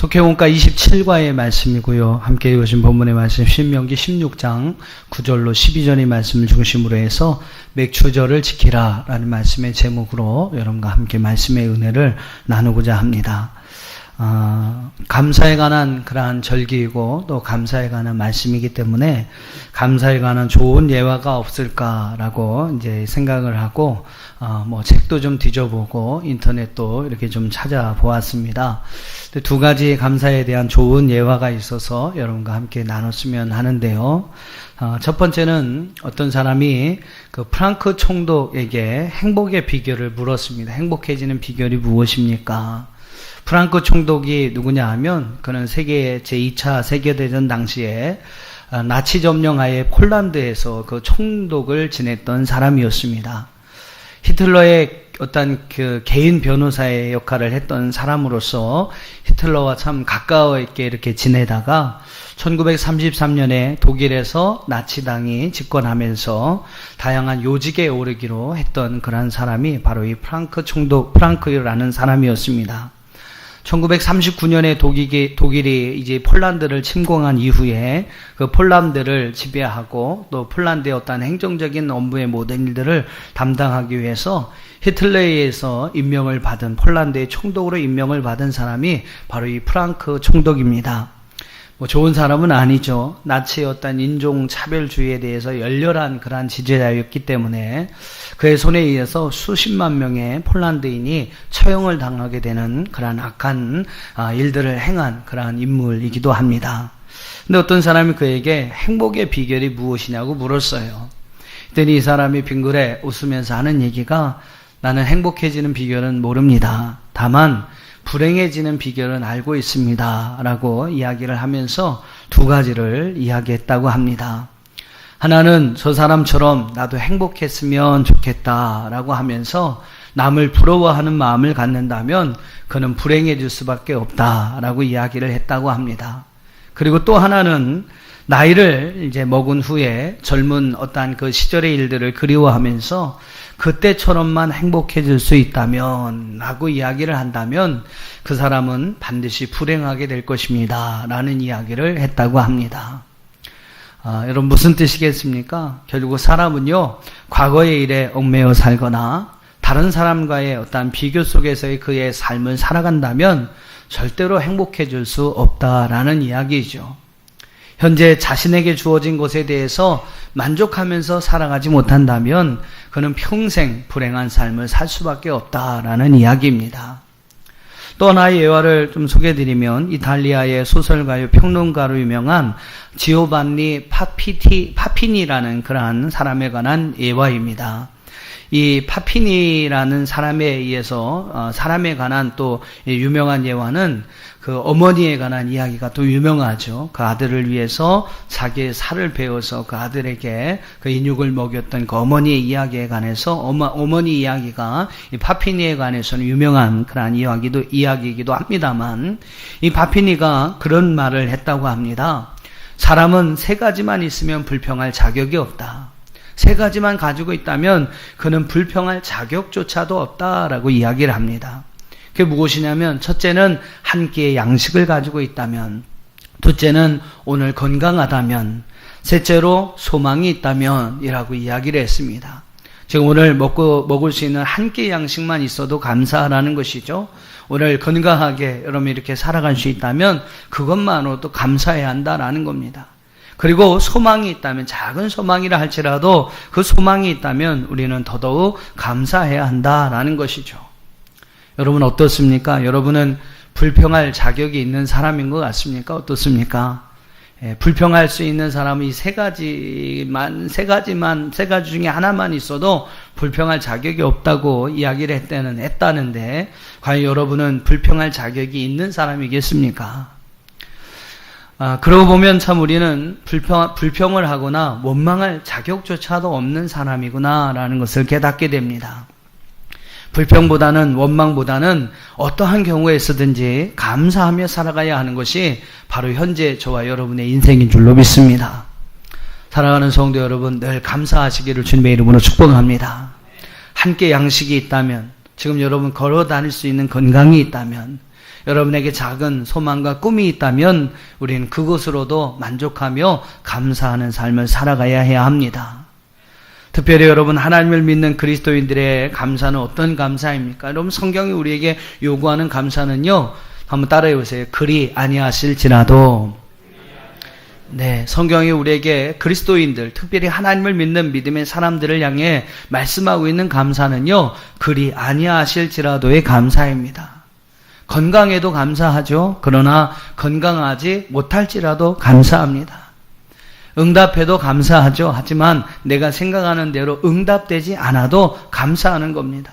속행원가 27과의 말씀이고요. 함께 읽으신 본문의 말씀 신명기 16장 9절로 12절의 말씀을 중심으로 해서 맥추절을 지키라 라는 말씀의 제목으로 여러분과 함께 말씀의 은혜를 나누고자 합니다. 감사에 관한 그러한 절기이고 또 감사에 관한 말씀이기 때문에 감사에 관한 좋은 예화가 없을까라고 이제 생각을 하고 책도 좀 뒤져보고 인터넷도 이렇게 좀 찾아보았습니다. 두 가지 감사에 대한 좋은 예화가 있어서 여러분과 함께 나눴으면 하는데요. 첫 번째는 어떤 사람이 그 프랑크 총독에게 행복의 비결을 물었습니다. 행복해지는 비결이 무엇입니까? 프랑크 총독이 누구냐 하면 그는 제2차 세계대전 당시에 나치 점령하에 폴란드에서 그 총독을 지냈던 사람이었습니다. 히틀러의 어떤 그 개인 변호사의 역할을 했던 사람으로서 히틀러와 참 가까워 있게 이렇게 지내다가 1933년에 독일에서 나치당이 집권하면서 다양한 요직에 오르기로 했던 그러한 사람이 바로 이 프랑크라는 사람이었습니다. 1939년에 독일이 이제 폴란드를 침공한 이후에 그 폴란드를 지배하고 또 폴란드의 어떤 행정적인 업무의 모든 일들을 담당하기 위해서 히틀러에 의해서 임명을 받은 폴란드의 총독으로 임명을 받은 사람이 바로 이 프랑크 총독입니다. 좋은 사람은 아니죠. 나치의 어떤 인종차별주의에 대해서 열렬한 그러한 지지자였기 때문에 그의 손에 의해서 수십만 명의 폴란드인이 처형을 당하게 되는 그러한 악한 일들을 행한 그러한 인물이기도 합니다. 근데 어떤 사람이 그에게 행복의 비결이 무엇이냐고 물었어요. 그랬더니 이 사람이 빙그레 웃으면서 하는 얘기가 나는 행복해지는 비결은 모릅니다. 다만 불행해지는 비결은 알고 있습니다 라고 이야기를 하면서 두 가지를 이야기했다고 합니다. 하나는 저 사람처럼 나도 행복했으면 좋겠다 라고 하면서 남을 부러워하는 마음을 갖는다면 그는 불행해질 수밖에 없다 라고 이야기를 했다고 합니다. 그리고 또 하나는 나이를 이제 먹은 후에 젊은 어떠한 그 시절의 일들을 그리워하면서 그때처럼만 행복해질 수 있다면 라고 이야기를 한다면 그 사람은 반드시 불행하게 될 것입니다 라는 이야기를 했다고 합니다. 여러분 무슨 뜻이겠습니까? 결국 사람은요 과거의 일에 얽매여 살거나 다른 사람과의 어떤 비교 속에서의 그의 삶을 살아간다면 절대로 행복해질 수 없다라는 이야기이죠. 현재 자신에게 주어진 것에 대해서 만족하면서 살아가지 못한다면 그는 평생 불행한 삶을 살 수밖에 없다라는 이야기입니다. 또 하나의 예화를 좀 소개해드리면 이탈리아의 소설가요 평론가로 유명한 지오반니 파피니라는 그러한 사람에 관한 예화입니다. 이 파피니라는 사람에 의해서 사람에 관한 또 유명한 예화는 그 어머니에 관한 이야기가 또 유명하죠. 그 아들을 위해서 자기의 살을 베어서 그 아들에게 그 인육을 먹였던 그 어머니의 이야기에 관해서 어머니 이야기가 이 파피니에 관해서는 유명한 그런 이야기이기도 합니다만 이 파피니가 그런 말을 했다고 합니다. 사람은 세 가지만 있으면 불평할 자격이 없다. 세 가지만 가지고 있다면 그는 불평할 자격조차도 없다라고 이야기를 합니다. 그게 무엇이냐면 첫째는 한 끼의 양식을 가지고 있다면, 둘째는 오늘 건강하다면, 셋째로 소망이 있다면 이라고 이야기를 했습니다. 지금 오늘 먹을 수 있는 한 끼의 양식만 있어도 감사하라는 것이죠. 오늘 건강하게 여러분 이렇게 살아갈 수 있다면 그것만으로도 감사해야 한다라는 겁니다. 그리고 소망이 있다면 작은 소망이라 할지라도 그 소망이 있다면 우리는 더더욱 감사해야 한다라는 것이죠. 여러분 어떻습니까? 여러분은 불평할 자격이 있는 사람인 것 같습니까? 어떻습니까? 불평할 수 있는 사람은 이 세 가지 중에 하나만 있어도 불평할 자격이 없다고 이야기를 했다는데 과연 여러분은 불평할 자격이 있는 사람이겠습니까? 그러고 보면 참 우리는 불평을 하거나 원망할 자격조차도 없는 사람이구나라는 것을 깨닫게 됩니다. 불평보다는 원망보다는 어떠한 경우에 쓰든지 감사하며 살아가야 하는 것이 바로 현재 저와 여러분의 인생인 줄로 믿습니다. 사랑하는 성도 여러분, 늘 감사하시기를 주님의 이름으로 축복합니다. 함께 양식이 있다면, 지금 여러분 걸어 다닐 수 있는 건강이 있다면, 여러분에게 작은 소망과 꿈이 있다면 우리는 그것으로도 만족하며 감사하는 삶을 살아가야 해야 합니다. 특별히 여러분, 하나님을 믿는 그리스도인들의 감사는 어떤 감사입니까? 여러분, 성경이 우리에게 요구하는 감사는요, 한번 따라해 보세요. 그리 아니하실지라도. 네, 성경이 우리에게 그리스도인들, 특별히 하나님을 믿는 믿음의 사람들을 향해 말씀하고 있는 감사는요, 그리 아니하실지라도의 감사입니다. 건강에도 감사하죠. 그러나 건강하지 못할지라도 감사합니다. 응답해도 감사하죠. 하지만 내가 생각하는 대로 응답되지 않아도 감사하는 겁니다.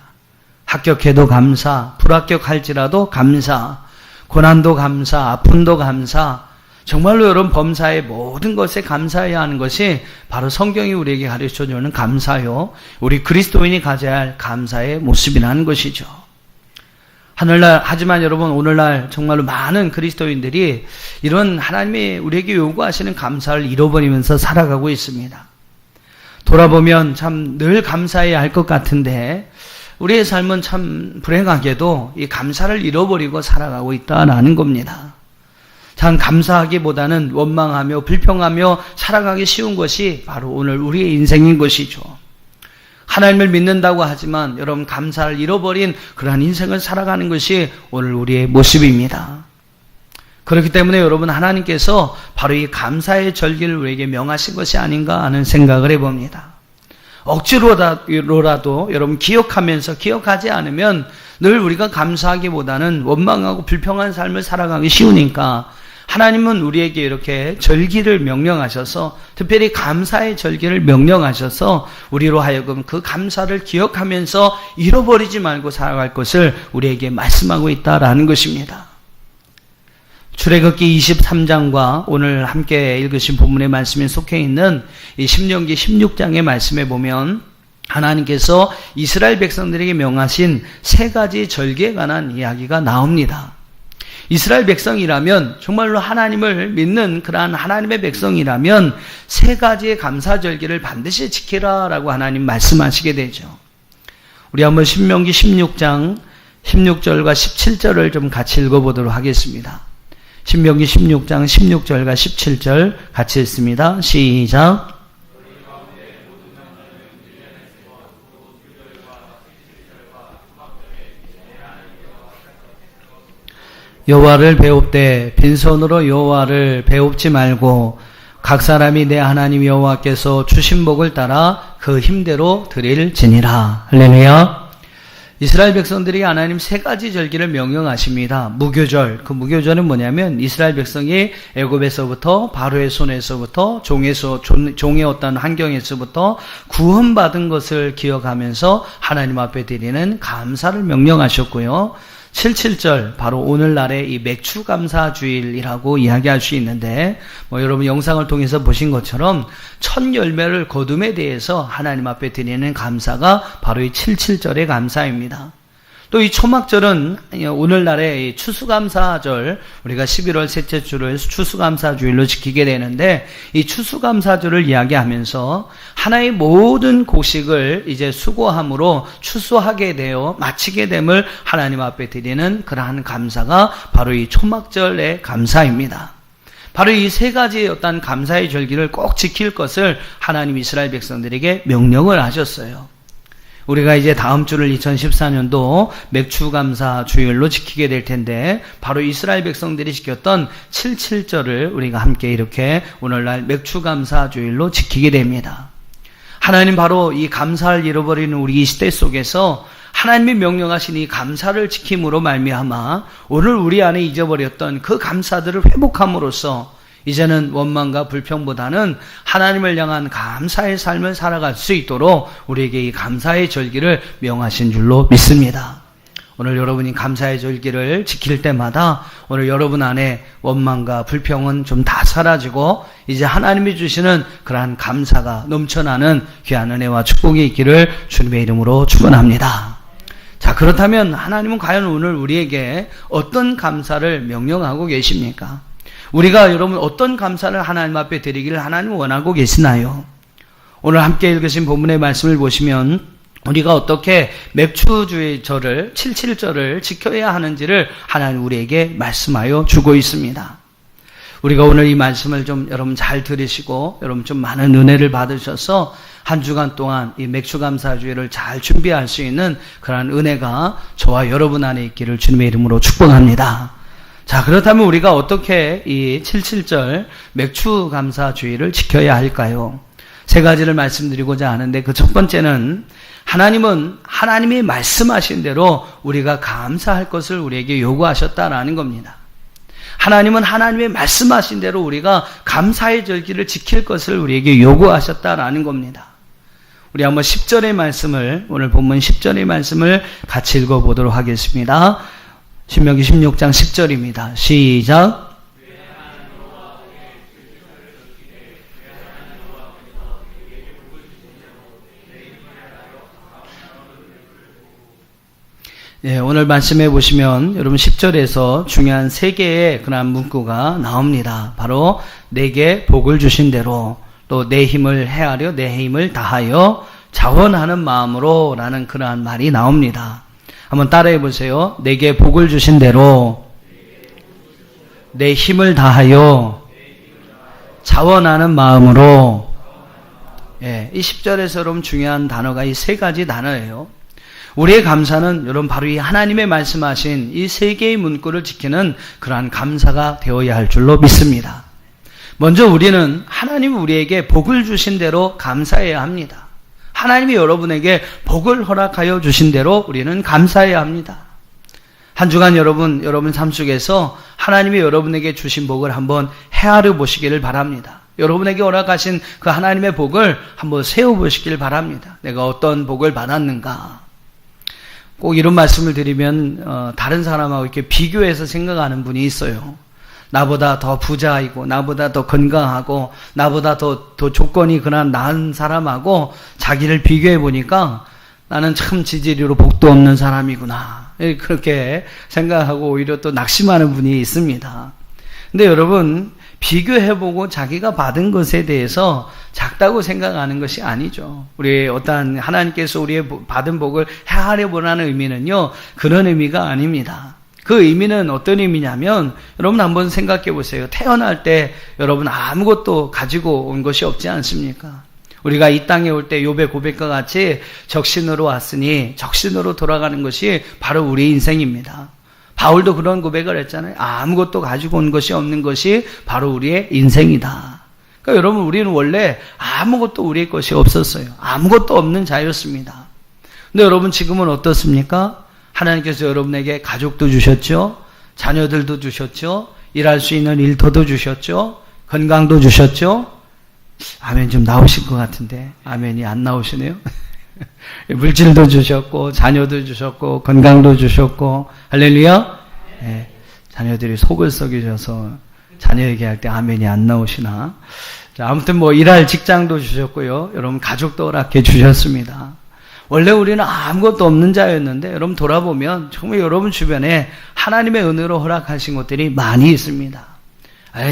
합격해도 감사, 불합격할지라도 감사, 고난도 감사, 아픔도 감사. 정말로 여러분, 범사의 모든 것에 감사해야 하는 것이 바로 성경이 우리에게 가르쳐주는 감사요, 우리 그리스도인이 가져야 할 감사의 모습이라는 것이죠. 하지만 여러분, 오늘날 정말로 많은 그리스도인들이 이런 하나님이 우리에게 요구하시는 감사를 잃어버리면서 살아가고 있습니다. 돌아보면 참 늘 감사해야 할 것 같은데 우리의 삶은 참 불행하게도 이 감사를 잃어버리고 살아가고 있다라는 겁니다. 참 감사하기보다는 원망하며 불평하며 살아가기 쉬운 것이 바로 오늘 우리의 인생인 것이죠. 하나님을 믿는다고 하지만 여러분, 감사를 잃어버린 그러한 인생을 살아가는 것이 오늘 우리의 모습입니다. 그렇기 때문에 여러분, 하나님께서 바로 이 감사의 절기를 우리에게 명하신 것이 아닌가 하는 생각을 해봅니다. 억지로라도 여러분 기억하지 않으면 늘 우리가 감사하기보다는 원망하고 불평한 삶을 살아가기 쉬우니까 하나님은 우리에게 이렇게 절기를 명령하셔서, 특별히 감사의 절기를 명령하셔서 우리로 하여금 그 감사를 기억하면서 잃어버리지 말고 살아갈 것을 우리에게 말씀하고 있다라는 것입니다. 출애굽기 23장과 오늘 함께 읽으신 본문의 말씀에 속해 있는 이 신명기 16장의 말씀에 보면 하나님께서 이스라엘 백성들에게 명하신 세 가지 절기에 관한 이야기가 나옵니다. 이스라엘 백성이라면, 정말로 하나님을 믿는 그러한 하나님의 백성이라면 세 가지의 감사절기를 반드시 지키라라고 하나님 말씀하시게 되죠. 우리 한번 신명기 16장 16절과 17절을 좀 같이 읽어보도록 하겠습니다. 신명기 16장 16절과 17절 같이 읽습니다. 시작. 여호와를 배웁되 빈손으로 여호와를 배웁지 말고 각 사람이 내 하나님 여호와께서 주신 복을 따라 그 힘대로 드릴지니라. 할렐루야. 이스라엘 백성들이 하나님 세 가지 절기를 명령하십니다. 무교절, 그 무교절은 뭐냐면 이스라엘 백성이 애굽에서부터, 바로의 손에서부터, 종의 어떤 환경에서부터 구원받은 것을 기억하면서 하나님 앞에 드리는 감사를 명령하셨고요. 77절, 바로 오늘날의 이 맥추감사주일이라고 이야기할 수 있는데, 여러분 영상을 통해서 보신 것처럼 첫 열매를 거둠에 대해서 하나님 앞에 드리는 감사가 바로 이 77절의 감사입니다. 또 이 초막절은 오늘날의 추수감사절, 우리가 11월 셋째 주를 추수감사주일로 지키게 되는데, 이 추수감사절을 이야기하면서 하나의 모든 곡식을 이제 수고함으로 추수하게 되어 마치게 됨을 하나님 앞에 드리는 그러한 감사가 바로 이 초막절의 감사입니다. 바로 이 세 가지의 어떤 감사의 절기를 꼭 지킬 것을 하나님 이스라엘 백성들에게 명령을 하셨어요. 우리가 이제 다음 주를 2014년도 맥추감사 주일로 지키게 될 텐데, 바로 이스라엘 백성들이 지켰던 77절을 우리가 함께 이렇게 오늘날 맥추감사 주일로 지키게 됩니다. 하나님, 바로 이 감사를 잃어버리는 우리 이 시대 속에서 하나님이 명령하신 이 감사를 지킴으로 말미암아 오늘 우리 안에 잊어버렸던 그 감사들을 회복함으로써 이제는 원망과 불평보다는 하나님을 향한 감사의 삶을 살아갈 수 있도록 우리에게 이 감사의 절기를 명하신 줄로 믿습니다. 오늘 여러분이 감사의 절기를 지킬 때마다 오늘 여러분 안에 원망과 불평은 좀 다 사라지고 이제 하나님이 주시는 그러한 감사가 넘쳐나는 귀한 은혜와 축복이 있기를 주님의 이름으로 축원합니다. 자, 그렇다면 하나님은 과연 오늘 우리에게 어떤 감사를 명령하고 계십니까? 우리가 여러분 어떤 감사를 하나님 앞에 드리기를 하나님 원하고 계시나요? 오늘 함께 읽으신 본문의 말씀을 보시면 우리가 어떻게 맥추주의절을 77절을 지켜야 하는지를 하나님 우리에게 말씀하여 주고 있습니다. 우리가 오늘 이 말씀을 좀 여러분 잘 들으시고 여러분 좀 많은 은혜를 받으셔서 한 주간 동안 이 맥추감사주의를 잘 준비할 수 있는 그러한 은혜가 저와 여러분 안에 있기를 주님의 이름으로 축복합니다. 자, 그렇다면 우리가 어떻게 이 77절 맥추감사주의를 지켜야 할까요? 세 가지를 말씀드리고자 하는데 그 첫 번째는 하나님은 하나님이 말씀하신 대로 우리가 감사할 것을 우리에게 요구하셨다라는 겁니다. 하나님은 하나님의 말씀하신 대로 우리가 감사의 절기를 지킬 것을 우리에게 요구하셨다라는 겁니다. 우리 한번 10절의 말씀을, 오늘 본문 10절의 말씀을 같이 읽어보도록 하겠습니다. 신명기 16장 10절입니다. 시작. 네, 오늘 말씀해 보시면 여러분 10절에서 중요한 세 개의 그러한 문구가 나옵니다. 바로 내게 복을 주신 대로, 또 내 힘을 헤아려 내 힘을 다하여 자원하는 마음으로 라는 그러한 말이 나옵니다. 한번 따라해 보세요. 내게 복을 주신 대로 내 힘을 다하여 자원하는 마음으로. 예, 이 10절에서 여러분 중요한 단어가 이 세 가지 단어예요. 우리의 감사는 여러분 바로 이 하나님의 말씀하신 이 세 개의 문구를 지키는 그러한 감사가 되어야 할 줄로 믿습니다. 먼저 우리는 하나님이 우리에게 복을 주신 대로 감사해야 합니다. 하나님이 여러분에게 복을 허락하여 주신 대로 우리는 감사해야 합니다. 한 주간 여러분 삶 속에서 하나님이 여러분에게 주신 복을 한번 헤아려 보시기를 바랍니다. 여러분에게 허락하신 그 하나님의 복을 한번 세워보시길 바랍니다. 내가 어떤 복을 받았는가. 꼭 이런 말씀을 드리면 다른 사람하고 이렇게 비교해서 생각하는 분이 있어요. 나보다 더 부자이고 나보다 더 건강하고 나보다 더 조건이 그런 나은 사람하고 자기를 비교해 보니까 나는 참 지지리로 복도 없는 사람이구나. 그렇게 생각하고 오히려 또 낙심하는 분이 있습니다. 근데 여러분 비교해보고 자기가 받은 것에 대해서 작다고 생각하는 것이 아니죠. 우리 어떠한 하나님께서 우리의 받은 복을 헤아려 보라는 의미는요, 그런 의미가 아닙니다. 그 의미는 어떤 의미냐면 여러분 한번 생각해 보세요. 태어날 때 여러분 아무것도 가지고 온 것이 없지 않습니까? 우리가 이 땅에 올 때 욥의 고백과 같이 적신으로 왔으니 적신으로 돌아가는 것이 바로 우리 인생입니다. 바울도 그런 고백을 했잖아요. 아무것도 가지고 온 것이 없는 것이 바로 우리의 인생이다. 그러니까 여러분 우리는 원래 아무것도 우리의 것이 없었어요. 아무것도 없는 자였습니다. 근데 여러분 지금은 어떻습니까? 하나님께서 여러분에게 가족도 주셨죠. 자녀들도 주셨죠. 일할 수 있는 일터도 주셨죠. 건강도 주셨죠. 아멘 좀 나오실 것 같은데 아멘이 안 나오시네요. 물질도 주셨고 자녀도 주셨고 건강도 주셨고 할렐루야. 네, 자녀들이 속을 썩이셔서 자녀 얘기할 때 아멘이 안 나오시나. 자, 아무튼 뭐 일할 직장도 주셨고요. 여러분 가족도 허락해 주셨습니다. 원래 우리는 아무것도 없는 자였는데 여러분 돌아보면 정말 여러분 주변에 하나님의 은혜로 허락하신 것들이 많이 있습니다.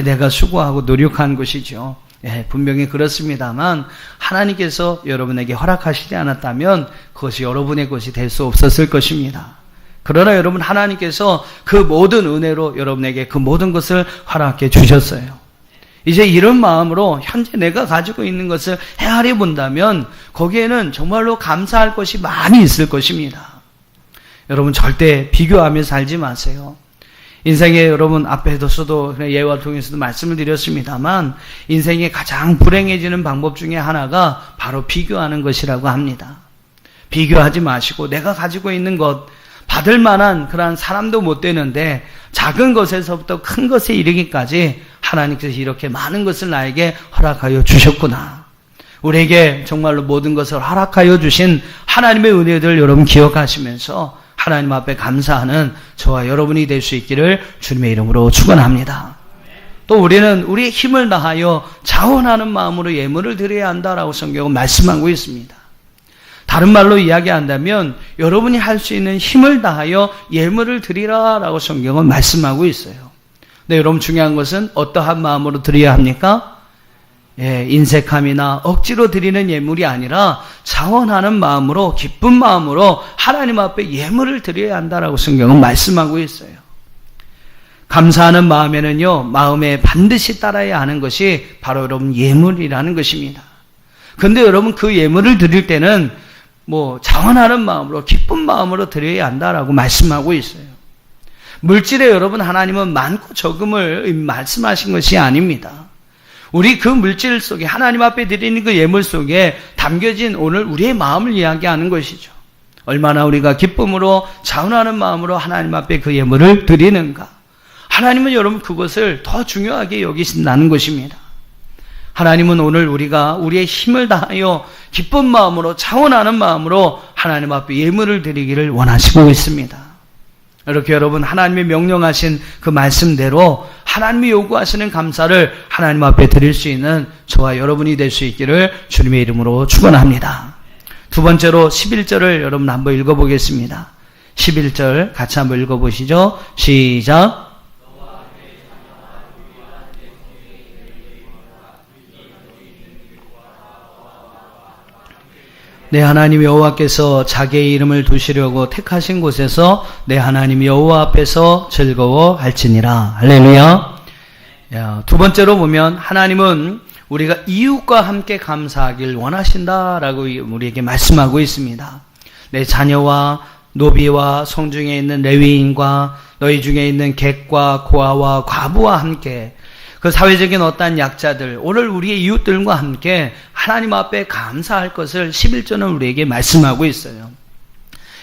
내가 수고하고 노력한 것이죠. 예, 분명히 그렇습니다만 하나님께서 여러분에게 허락하시지 않았다면 그것이 여러분의 것이 될 수 없었을 것입니다. 그러나 여러분 하나님께서 그 모든 은혜로 여러분에게 그 모든 것을 허락해 주셨어요. 이제 이런 마음으로 현재 내가 가지고 있는 것을 헤아려 본다면 거기에는 정말로 감사할 것이 많이 있을 것입니다. 여러분 절대 비교하며 살지 마세요. 인생에 여러분 앞에서도 예와 통해서도 말씀을 드렸습니다만 인생에 가장 불행해지는 방법 중에 하나가 바로 비교하는 것이라고 합니다. 비교하지 마시고 내가 가지고 있는 것 받을 만한 그러한 사람도 못 되는데 작은 것에서부터 큰 것에 이르기까지 하나님께서 이렇게 많은 것을 나에게 허락하여 주셨구나. 우리에게 정말로 모든 것을 허락하여 주신 하나님의 은혜들 여러분 기억하시면서 하나님 앞에 감사하는 저와 여러분이 될 수 있기를 주님의 이름으로 축원합니다. 또 우리는 우리의 힘을 다하여 자원하는 마음으로 예물을 드려야 한다라고 성경은 말씀하고 있습니다. 다른 말로 이야기한다면 여러분이 할 수 있는 힘을 다하여 예물을 드리라라고 성경은 말씀하고 있어요. 근데 여러분 중요한 것은 어떠한 마음으로 드려야 합니까? 인색함이나 억지로 드리는 예물이 아니라 자원하는 마음으로, 기쁜 마음으로 하나님 앞에 예물을 드려야 한다라고 성경은 말씀하고 있어요. 감사하는 마음에는요, 마음에 반드시 따라야 하는 것이 바로 여러분 예물이라는 것입니다. 근데 여러분 그 예물을 드릴 때는 자원하는 마음으로, 기쁜 마음으로 드려야 한다라고 말씀하고 있어요. 물질에 여러분 하나님은 많고 적음을 말씀하신 것이 아닙니다. 우리 그 물질 속에, 하나님 앞에 드리는 그 예물 속에 담겨진 오늘 우리의 마음을 이야기하는 것이죠. 얼마나 우리가 기쁨으로 자원하는 마음으로 하나님 앞에 그 예물을 드리는가. 하나님은 여러분 그것을 더 중요하게 여기신다는 것입니다. 하나님은 오늘 우리가 우리의 힘을 다하여 기쁜 마음으로, 자원하는 마음으로 하나님 앞에 예물을 드리기를 원하시고 있습니다. 이렇게 여러분 하나님이 명령하신 그 말씀대로 하나님이 요구하시는 감사를 하나님 앞에 드릴 수 있는 저와 여러분이 될 수 있기를 주님의 이름으로 축원합니다. 두 번째로 11절을 여러분 한번 읽어보겠습니다. 11절 같이 한번 읽어보시죠. 시작. 내 하나님 여호와께서 자기의 이름을 두시려고 택하신 곳에서 내 하나님 여호와 앞에서 즐거워할지니라. 할렐루야. 두 번째로 보면 하나님은 우리가 이웃과 함께 감사하길 원하신다라고 우리에게 말씀하고 있습니다. 내 자녀와 노비와 성중에 있는 레위인과 너희 중에 있는 객과 고아와 과부와 함께 그 사회적인 어떠한 약자들, 오늘 우리의 이웃들과 함께 하나님 앞에 감사할 것을 11절은 우리에게 말씀하고 있어요.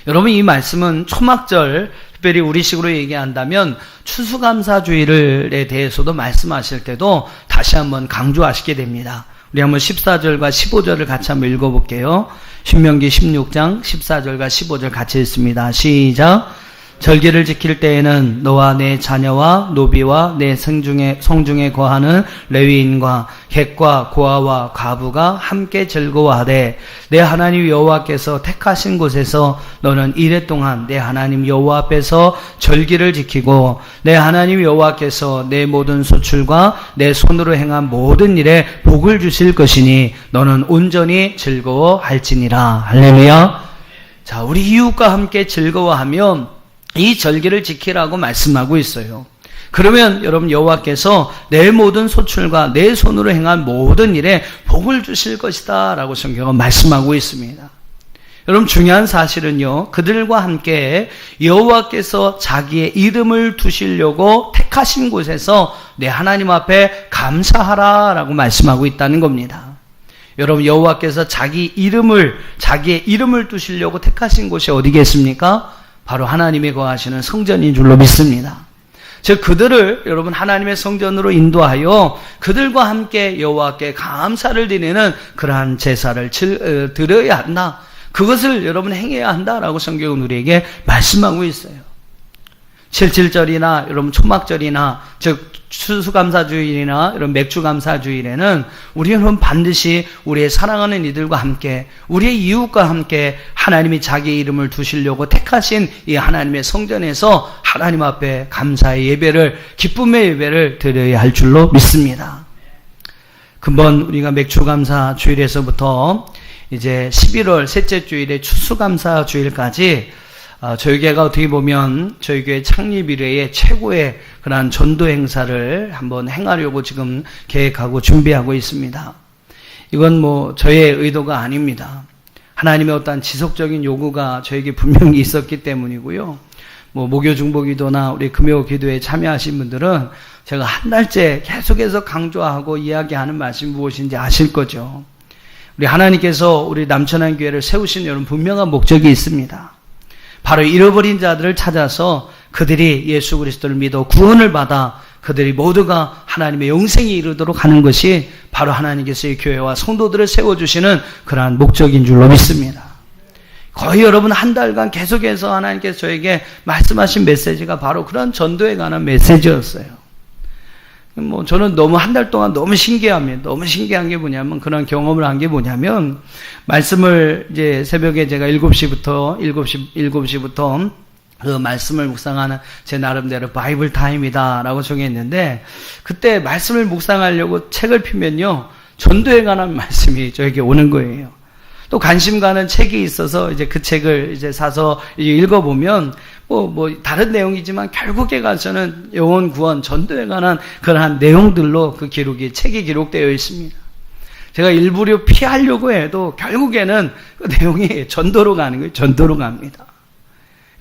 여러분 이 말씀은 초막절, 특별히 우리식으로 얘기한다면 추수감사주일에 대해서도 말씀하실 때도 다시 한번 강조하시게 됩니다. 우리 한번 14절과 15절을 같이 한번 읽어볼게요. 신명기 16장 14절과 15절 같이 읽습니다. 시작. 절기를 지킬 때에는 너와 내 자녀와 노비와 내 성중에 거하는 레위인과 객과 고아와 과부가 함께 즐거워하되 내 하나님 여호와께서 택하신 곳에서 너는 이래 동안 내 하나님 여호와 앞에서 절기를 지키고 내 하나님 여호와께서 내 모든 소출과 내 손으로 행한 모든 일에 복을 주실 것이니 너는 온전히 즐거워할지니라. 할렐루야. 자, 우리 이웃과 함께 즐거워하면 이 절기를 지키라고 말씀하고 있어요. 그러면 여러분 여호와께서 내 모든 소출과 내 손으로 행한 모든 일에 복을 주실 것이다 라고 성경은 말씀하고 있습니다. 여러분 중요한 사실은요, 그들과 함께 여호와께서 자기의 이름을 두시려고 택하신 곳에서 내 하나님 앞에 감사하라 라고 말씀하고 있다는 겁니다. 여러분 여호와께서 자기의 이름을 두시려고 택하신 곳이 어디겠습니까? 바로 하나님이 거하시는 성전인 줄로 믿습니다. 즉 그들을 여러분 하나님의 성전으로 인도하여 그들과 함께 여호와께 감사를 드리는 그러한 제사를 드려야 한다. 그것을 여러분 행해야 한다라고 성경은 우리에게 말씀하고 있어요. 77절이나 여러분 초막절이나 즉 추수감사주일이나 이런 맥주감사주일에는 우리는 반드시 우리의 사랑하는 이들과 함께 우리의 이웃과 함께 하나님이 자기의 이름을 두시려고 택하신 이 하나님의 성전에서 하나님 앞에 감사의 예배를, 기쁨의 예배를 드려야 할 줄로 믿습니다. 금번 우리가 맥주감사주일에서부터 이제 11월 셋째 주일의 추수감사주일까지 저희 교회가 어떻게 보면 저희 교회 창립 이래의 최고의 그러한 전도 행사를 한번 행하려고 지금 계획하고 준비하고 있습니다. 이건 저의 의도가 아닙니다. 하나님의 어떤 지속적인 요구가 저에게 분명히 있었기 때문이고요. 목요 중보기도나 우리 금요 기도에 참여하신 분들은 제가 한 달째 계속해서 강조하고 이야기하는 말씀이 무엇인지 아실 거죠. 우리 하나님께서 우리 남천한 교회를 세우신 여러분 분명한 목적이 있습니다. 바로 잃어버린 자들을 찾아서 그들이 예수 그리스도를 믿어 구원을 받아 그들이 모두가 하나님의 영생에 이르도록 하는 것이 바로 하나님께서 이 교회와 성도들을 세워주시는 그러한 목적인 줄로 믿습니다. 거의 여러분 한 달간 계속해서 하나님께서 저에게 말씀하신 메시지가 바로 그런 전도에 관한 메시지였어요. 저는 너무 한 달 동안 너무 신기합니다. 너무 신기한 게 뭐냐면, 그런 경험을 한 게 뭐냐면, 말씀을 이제 새벽에 제가 7시부터 그 말씀을 묵상하는 제 나름대로 바이블 타임이다라고 정했는데, 그때 말씀을 묵상하려고 책을 피면요, 전도에 관한 말씀이 저에게 오는 거예요. 또 관심 가는 책이 있어서 이제 그 책을 이제 사서 읽어보면 다른 내용이지만 결국에 가서는 영혼 구원, 전도에 관한 그러한 내용들로 그 책이 기록되어 있습니다. 제가 일부러 피하려고 해도 결국에는 그 내용이 전도로 가는 거예요. 전도로 갑니다.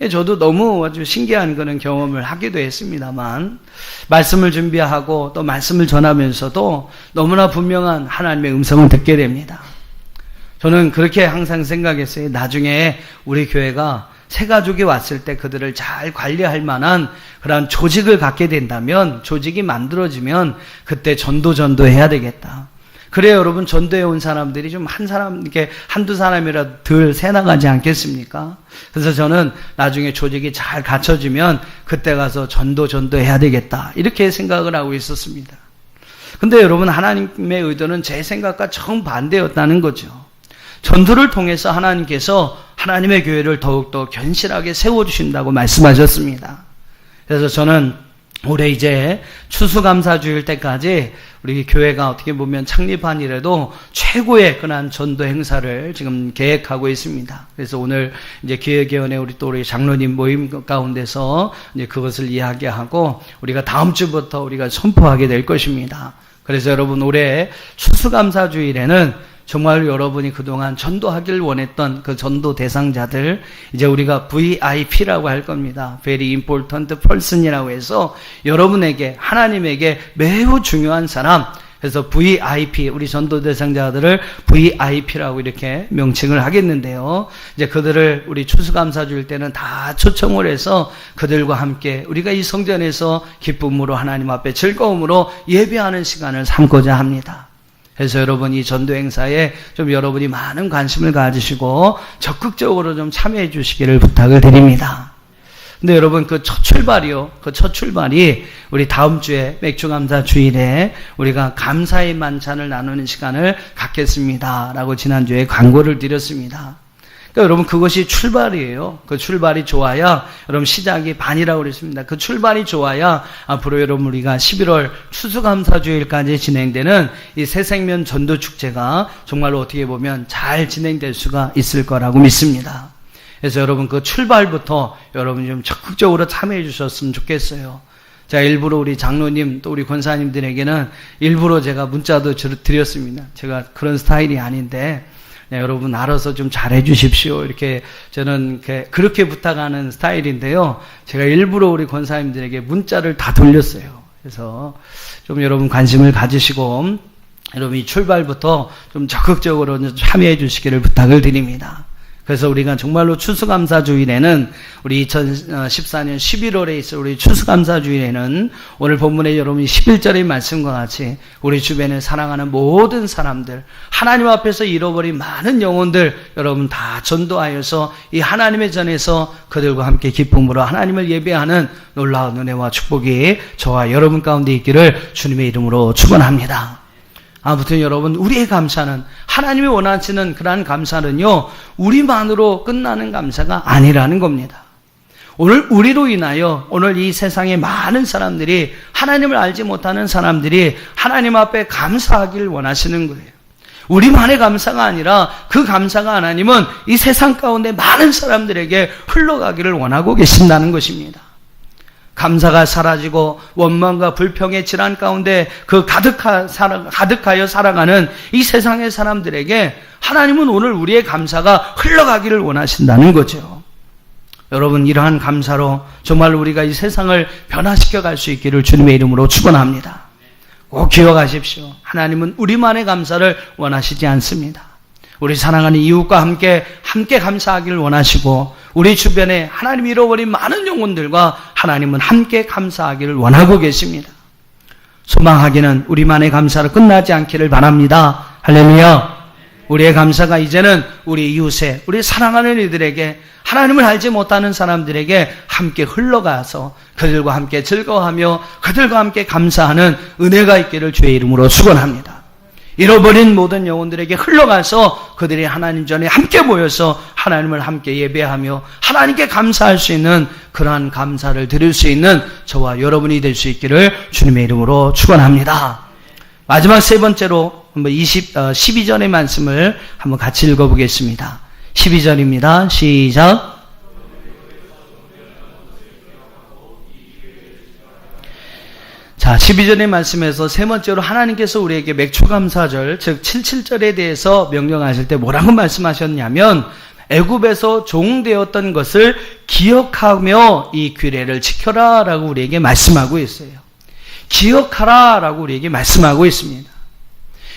저도 너무 아주 신기한 그런 경험을 하기도 했습니다만, 말씀을 준비하고 또 말씀을 전하면서도 너무나 분명한 하나님의 음성을 듣게 됩니다. 저는 그렇게 항상 생각했어요. 나중에 우리 교회가 새 가족이 왔을 때 그들을 잘 관리할 만한 그런 조직을 갖게 된다면, 조직이 만들어지면 그때 전도해야 되겠다. 그래요, 여러분. 전도해 온 사람들이 좀 이렇게 한두 사람이라도 덜 새나가지 않겠습니까? 그래서 저는 나중에 조직이 잘 갖춰지면 그때 가서 전도해야 되겠다. 이렇게 생각을 하고 있었습니다. 근데 여러분, 하나님의 의도는 제 생각과 정반대였다는 거죠. 전도를 통해서 하나님께서 하나님의 교회를 더욱더 견실하게 세워주신다고 말씀하셨습니다. 그래서 저는 올해 이제 추수감사주일 때까지 우리 교회가 어떻게 보면 창립한 이래도 최고의 그런 전도 행사를 지금 계획하고 있습니다. 그래서 오늘 이제 기획위원회 우리 장로님 모임 가운데서 이제 그것을 이야기하고 우리가 다음 주부터 우리가 선포하게 될 것입니다. 그래서 여러분, 올해 추수감사주일에는 정말 여러분이 그동안 전도하길 원했던 그 전도 대상자들, 이제 우리가 VIP라고 할 겁니다. Very Important Person이라고 해서 여러분에게, 하나님에게 매우 중요한 사람, 그래서 VIP, 우리 전도 대상자들을 VIP라고 이렇게 명칭을 하겠는데요. 이제 그들을 우리 추수감사주일 때는 다 초청을 해서 그들과 함께 우리가 이 성전에서 기쁨으로 하나님 앞에 즐거움으로 예배하는 시간을 삼고자 합니다. 그래서 여러분, 이 전도 행사에 좀 여러분이 많은 관심을 가지시고 적극적으로 좀 참여해 주시기를 부탁을 드립니다. 근데 여러분, 그 첫 출발이 우리 다음 주에 맥주감사 주일에 우리가 감사의 만찬을 나누는 시간을 갖겠습니다라고 지난주에 광고를 드렸습니다. 그러니까 여러분, 그것이 출발이에요. 그 출발이 좋아야, 여러분, 시작이 반이라고 그랬습니다. 그 출발이 좋아야 앞으로 여러분, 우리가 11월 추수감사주일까지 진행되는 이 새생명 전도축제가 정말로 어떻게 보면 잘 진행될 수가 있을 거라고 믿습니다. 그래서 여러분, 그 출발부터 여러분이 좀 적극적으로 참여해 주셨으면 좋겠어요. 제가 일부러 우리 장로님 또 우리 권사님들에게는 일부러 제가 문자도 드렸습니다. 제가 그런 스타일이 아닌데, 네, 여러분 알아서 좀 잘해 주십시오. 이렇게 저는 그렇게 부탁하는 스타일인데요. 제가 일부러 우리 권사님들에게 문자를 다 돌렸어요. 그래서 좀 여러분 관심을 가지시고 여러분 이 출발부터 좀 적극적으로 참여해 주시기를 부탁을 드립니다. 그래서 우리가 정말로 추수감사주일에는 우리 2014년 11월에 있을 우리 추수감사주일에는 오늘 본문에 여러분이 11절의 말씀과 같이 우리 주변에 사랑하는 모든 사람들, 하나님 앞에서 잃어버린 많은 영혼들 여러분 다 전도하여서 이 하나님의 전에서 그들과 함께 기쁨으로 하나님을 예배하는 놀라운 은혜와 축복이 저와 여러분 가운데 있기를 주님의 이름으로 축원합니다. 아무튼 여러분, 우리의 감사는, 하나님이 원하시는 그러한 감사는요, 우리만으로 끝나는 감사가 아니라는 겁니다. 오늘 우리로 인하여 오늘 이 세상에 많은 사람들이, 하나님을 알지 못하는 사람들이 하나님 앞에 감사하기를 원하시는 거예요. 우리만의 감사가 아니라 그 감사가 하나님은 이 세상 가운데 많은 사람들에게 흘러가기를 원하고 계신다는 것입니다. 감사가 사라지고 원망과 불평의 질환 가운데 가득하여 살아가는 이 세상의 사람들에게 하나님은 오늘 우리의 감사가 흘러가기를 원하신다는 거죠. 여러분, 이러한 감사로 정말 우리가 이 세상을 변화시켜 갈 수 있기를 주님의 이름으로 축원합니다. 꼭 기억하십시오. 하나님은 우리만의 감사를 원하시지 않습니다. 우리 사랑하는 이웃과 함께 감사하기를 원하시고 우리 주변에 하나님 잃어버린 많은 영혼들과 하나님은 함께 감사하기를 원하고 계십니다. 소망하기는 우리만의 감사로 끝나지 않기를 바랍니다. 할렐루야. 우리의 감사가 이제는 우리 이웃에, 우리 사랑하는 이들에게, 하나님을 알지 못하는 사람들에게 함께 흘러가서 그들과 함께 즐거워하며 그들과 함께 감사하는 은혜가 있기를 주의 이름으로 축원합니다. 잃어버린 모든 영혼들에게 흘러가서 그들이 하나님 전에 함께 모여서 하나님을 함께 예배하며 하나님께 감사할 수 있는 그러한 감사를 드릴 수 있는 저와 여러분이 될 수 있기를 주님의 이름으로 축원합니다. 마지막 세 번째로 한번 12절의 말씀을 한번 같이 읽어보겠습니다. 12절입니다. 시작. 자, 12절의 말씀에서 세 번째로 하나님께서 우리에게 맥추감사절, 즉 77절에 대해서 명령하실 때 뭐라고 말씀하셨냐면 애굽에서 종되었던 것을 기억하며 이 규례를 지켜라 라고 우리에게 말씀하고 있어요. 기억하라 라고 우리에게 말씀하고 있습니다.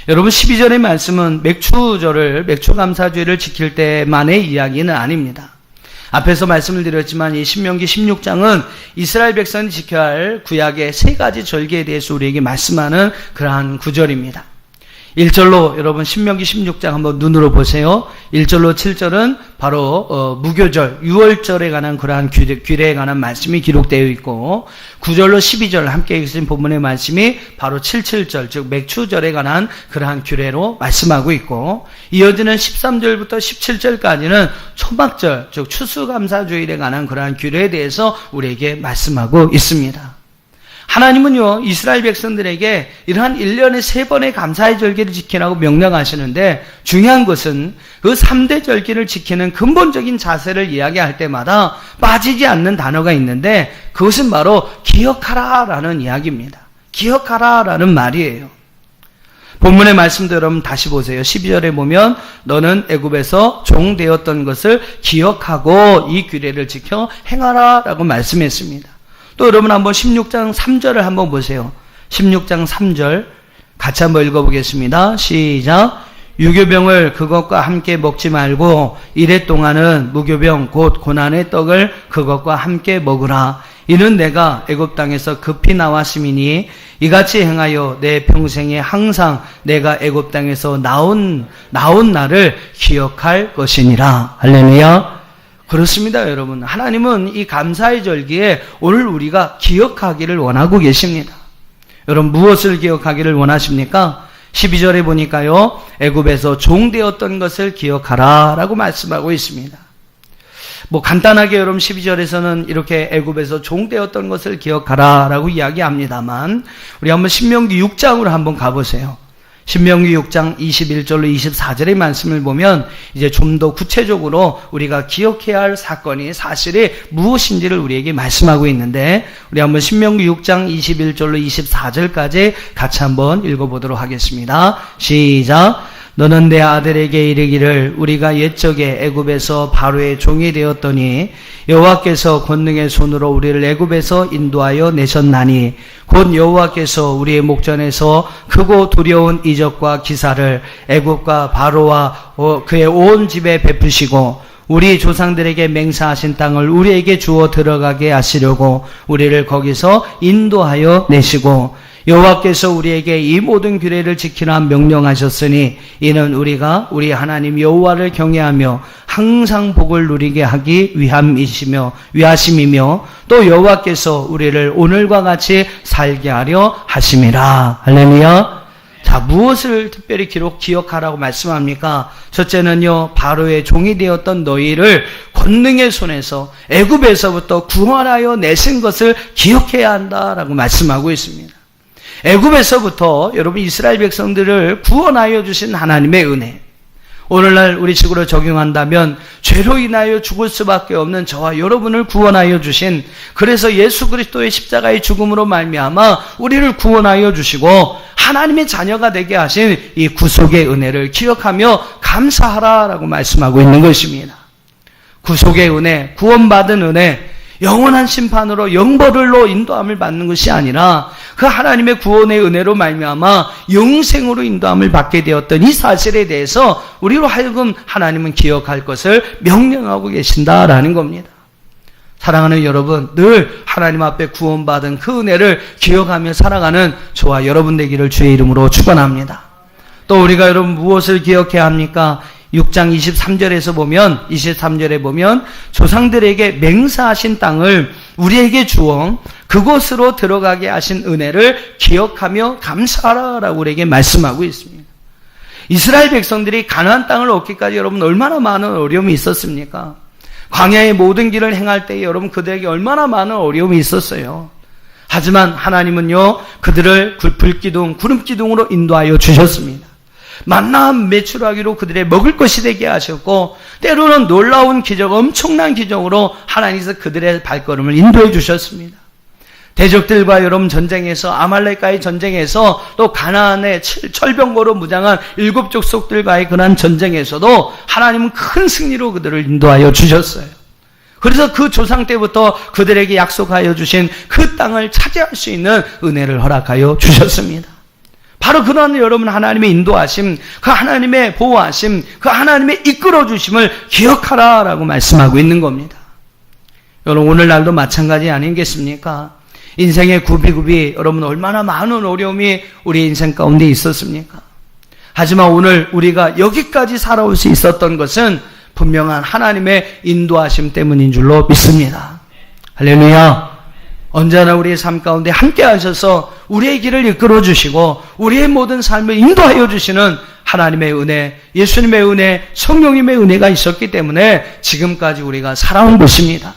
여러분, 12절의 말씀은 맥추감사주의를 지킬 때만의 이야기는 아닙니다. 앞에서 말씀을 드렸지만 이 신명기 16장은 이스라엘 백성이 지켜야 할 구약의 세 가지 절기에 대해서 우리에게 말씀하는 그러한 구절입니다. 1절로 여러분 신명기 16장 한번 눈으로 보세요. 1절로 7절은 바로 무교절, 유월절에 관한 그러한 규례에 관한 말씀이 기록되어 있고 9절로 12절 함께 읽으신 본문의 말씀이 바로 77절, 즉 맥추절에 관한 그러한 규례로 말씀하고 있고 이어지는 13절부터 17절까지는 초막절, 즉 추수감사주일에 관한 그러한 규례에 대해서 우리에게 말씀하고 있습니다. 하나님은요, 이스라엘 백성들에게 이러한 1년에 3번의 감사의 절기를 지키라고 명령하시는데 중요한 것은 그 3대 절기를 지키는 근본적인 자세를 이야기할 때마다 빠지지 않는 단어가 있는데 그것은 바로 기억하라라는 이야기입니다. 기억하라라는 말이에요. 본문의 말씀도 여러분 다시 보세요. 12절에 보면 너는 애굽에서 종되었던 것을 기억하고 이 규례를 지켜 행하라라고 말씀했습니다. 또 여러분 한번 16장 3절을 한번 보세요. 16장 3절 같이 한번 읽어보겠습니다. 시작. 유교병을 그것과 함께 먹지 말고 이래 동안은 무교병 곧 고난의 떡을 그것과 함께 먹으라. 이는 내가 애굽 땅에서 급히 나왔음이니 이같이 행하여 내 평생에 항상 내가 애굽 땅에서 나온 날을 기억할 것이니라. 할렐루야. 그렇습니다, 여러분. 하나님은 이 감사의 절기에 오늘 우리가 기억하기를 원하고 계십니다. 여러분, 무엇을 기억하기를 원하십니까? 12절에 보니까요, 애굽에서 종되었던 것을 기억하라 라고 말씀하고 있습니다. 간단하게 여러분 12절에서는 이렇게 애굽에서 종되었던 것을 기억하라 라고 이야기합니다만 우리 한번 신명기 6장으로 한번 가보세요. 신명기 6장 21절로 24절의 말씀을 보면 이제 좀 더 구체적으로 우리가 기억해야 할 사건이 사실이 무엇인지를 우리에게 말씀하고 있는데 우리 한번 신명기 6장 21절로 24절까지 같이 한번 읽어보도록 하겠습니다. 시작. 너는 내 아들에게 이르기를 우리가 옛적에 애굽에서 바로의 종이 되었더니 여호와께서 권능의 손으로 우리를 애굽에서 인도하여 내셨나니 곧 여호와께서 우리의 목전에서 크고 두려운 이적과 기사를 애굽과 바로와 그의 온 집에 베푸시고 우리 조상들에게 맹세하신 땅을 우리에게 주어 들어가게 하시려고 우리를 거기서 인도하여 내시고 여호와께서 우리에게 이 모든 규례를 지키라 명령하셨으니 이는 우리가 우리 하나님 여호와를 경외하며 항상 복을 누리게 하기 위하심이며 또 여호와께서 우리를 오늘과 같이 살게 하려 하심이라. 할렐루야. 자, 무엇을 특별히 기억하라고 말씀합니까? 첫째는요, 바로의 종이 되었던 너희를 권능의 손에서 애굽에서부터 구원하여 내신 것을 기억해야 한다라고 말씀하고 있습니다. 애굽에서부터 여러분 이스라엘 백성들을 구원하여 주신 하나님의 은혜, 오늘날 우리 식으로 적용한다면 죄로 인하여 죽을 수밖에 없는 저와 여러분을 구원하여 주신, 그래서 예수 그리스도의 십자가의 죽음으로 말미암아 우리를 구원하여 주시고 하나님의 자녀가 되게 하신 이 구속의 은혜를 기억하며 감사하라라고 말씀하고 있는 것입니다. 구속의 은혜, 구원받은 은혜, 영원한 심판으로 영벌로 인도함을 받는 것이 아니라 그 하나님의 구원의 은혜로 말미암아 영생으로 인도함을 받게 되었던 이 사실에 대해서 우리로 하여금 하나님은 기억할 것을 명령하고 계신다라는 겁니다. 사랑하는 여러분, 늘 하나님 앞에 구원받은 그 은혜를 기억하며 살아가는 저와 여러분 되기를 주의 이름으로 축원합니다. 또 우리가 여러분 무엇을 기억해야 합니까? 6장 23절에 보면 조상들에게 맹세하신 땅을 우리에게 주어 그곳으로 들어가게 하신 은혜를 기억하며 감사하라라고 우리에게 말씀하고 있습니다. 이스라엘 백성들이 가나안 땅을 얻기까지 여러분 얼마나 많은 어려움이 있었습니까? 광야의 모든 길을 행할 때 여러분 그들에게 얼마나 많은 어려움이 있었어요. 하지만 하나님은요, 그들을 불기둥, 구름기둥으로 인도하여 주셨습니다. 만나 매출하기로 그들의 먹을 것이 되게 하셨고, 때로는 놀라운 기적, 엄청난 기적으로 하나님께서 그들의 발걸음을 인도해 주셨습니다. 대적들과 여러분 전쟁에서, 아말렉과의 전쟁에서, 또 가나안의 철병거로 무장한 7 족속들과의 그런 전쟁에서도 하나님은 큰 승리로 그들을 인도하여 주셨어요. 그래서 그 조상 때부터 그들에게 약속하여 주신 그 땅을 차지할 수 있는 은혜를 허락하여 주셨습니다. 바로 그런 여러분 하나님의 인도하심, 그 하나님의 보호하심, 그 하나님의 이끌어 주심을 기억하라라고 말씀하고 있는 겁니다. 여러분 오늘날도 마찬가지 아니겠습니까? 인생의 구비구비, 여러분 얼마나 많은 어려움이 우리 인생 가운데 있었습니까? 하지만 오늘 우리가 여기까지 살아올 수 있었던 것은 분명한 하나님의 인도하심 때문인 줄로 믿습니다. 할렐루야. 언제나 우리의 삶 가운데 함께 하셔서 우리의 길을 이끌어 주시고 우리의 모든 삶을 인도하여 주시는 하나님의 은혜, 예수님의 은혜, 성령님의 은혜가 있었기 때문에 지금까지 우리가 살아온 것입니다.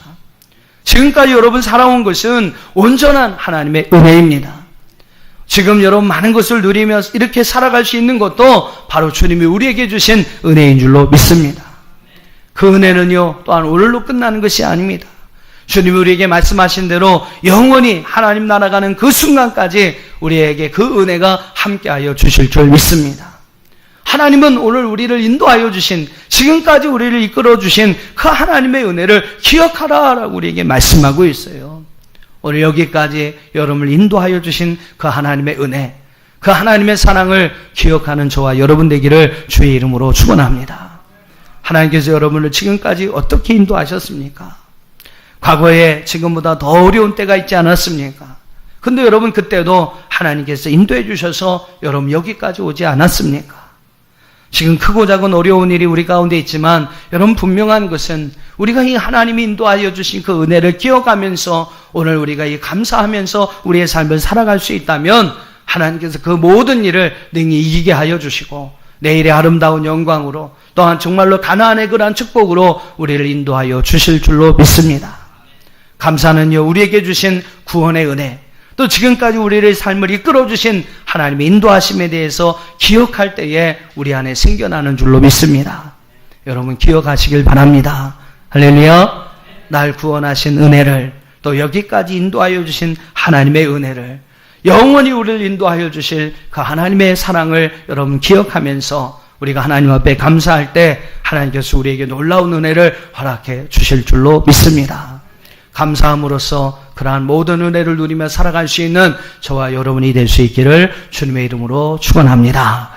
지금까지 여러분 살아온 것은 온전한 하나님의 은혜입니다. 지금 여러분 많은 것을 누리며 이렇게 살아갈 수 있는 것도 바로 주님이 우리에게 주신 은혜인 줄로 믿습니다. 그 은혜는요, 또한 오늘로 끝나는 것이 아닙니다. 주님이 우리에게 말씀하신 대로 영원히 하나님 나라 가는 그 순간까지 우리에게 그 은혜가 함께하여 주실 줄 믿습니다. 하나님은 오늘 우리를 인도하여 주신, 지금까지 우리를 이끌어 주신 그 하나님의 은혜를 기억하라라고 우리에게 말씀하고 있어요. 오늘 여기까지 여러분을 인도하여 주신 그 하나님의 은혜, 그 하나님의 사랑을 기억하는 저와 여러분 되기를 주의 이름으로 축원합니다. 하나님께서 여러분을 지금까지 어떻게 인도하셨습니까? 과거에 지금보다 더 어려운 때가 있지 않았습니까? 근데 여러분 그때도 하나님께서 인도해 주셔서 여러분 여기까지 오지 않았습니까? 지금 크고 작은 어려운 일이 우리 가운데 있지만 여러분 분명한 것은 우리가 이 하나님이 인도하여 주신 그 은혜를 기억하면서 오늘 우리가 이 감사하면서 우리의 삶을 살아갈 수 있다면 하나님께서 그 모든 일을 능히 이기게 하여 주시고 내일의 아름다운 영광으로 또한 정말로 가나안의 그러한 축복으로 우리를 인도하여 주실 줄로 믿습니다. 감사는요, 우리에게 주신 구원의 은혜, 또 지금까지 우리의 삶을 이끌어 주신 하나님의 인도하심에 대해서 기억할 때에 우리 안에 생겨나는 줄로 믿습니다. 여러분 기억하시길 바랍니다. 할렐루야. 날 구원하신 은혜를, 또 여기까지 인도하여 주신 하나님의 은혜를, 영원히 우리를 인도하여 주실 그 하나님의 사랑을 여러분 기억하면서 우리가 하나님 앞에 감사할 때 하나님께서 우리에게 놀라운 은혜를 허락해 주실 줄로 믿습니다. 감사함으로써 그러한 모든 은혜를 누리며 살아갈 수 있는 저와 여러분이 될 수 있기를 주님의 이름으로 축원합니다.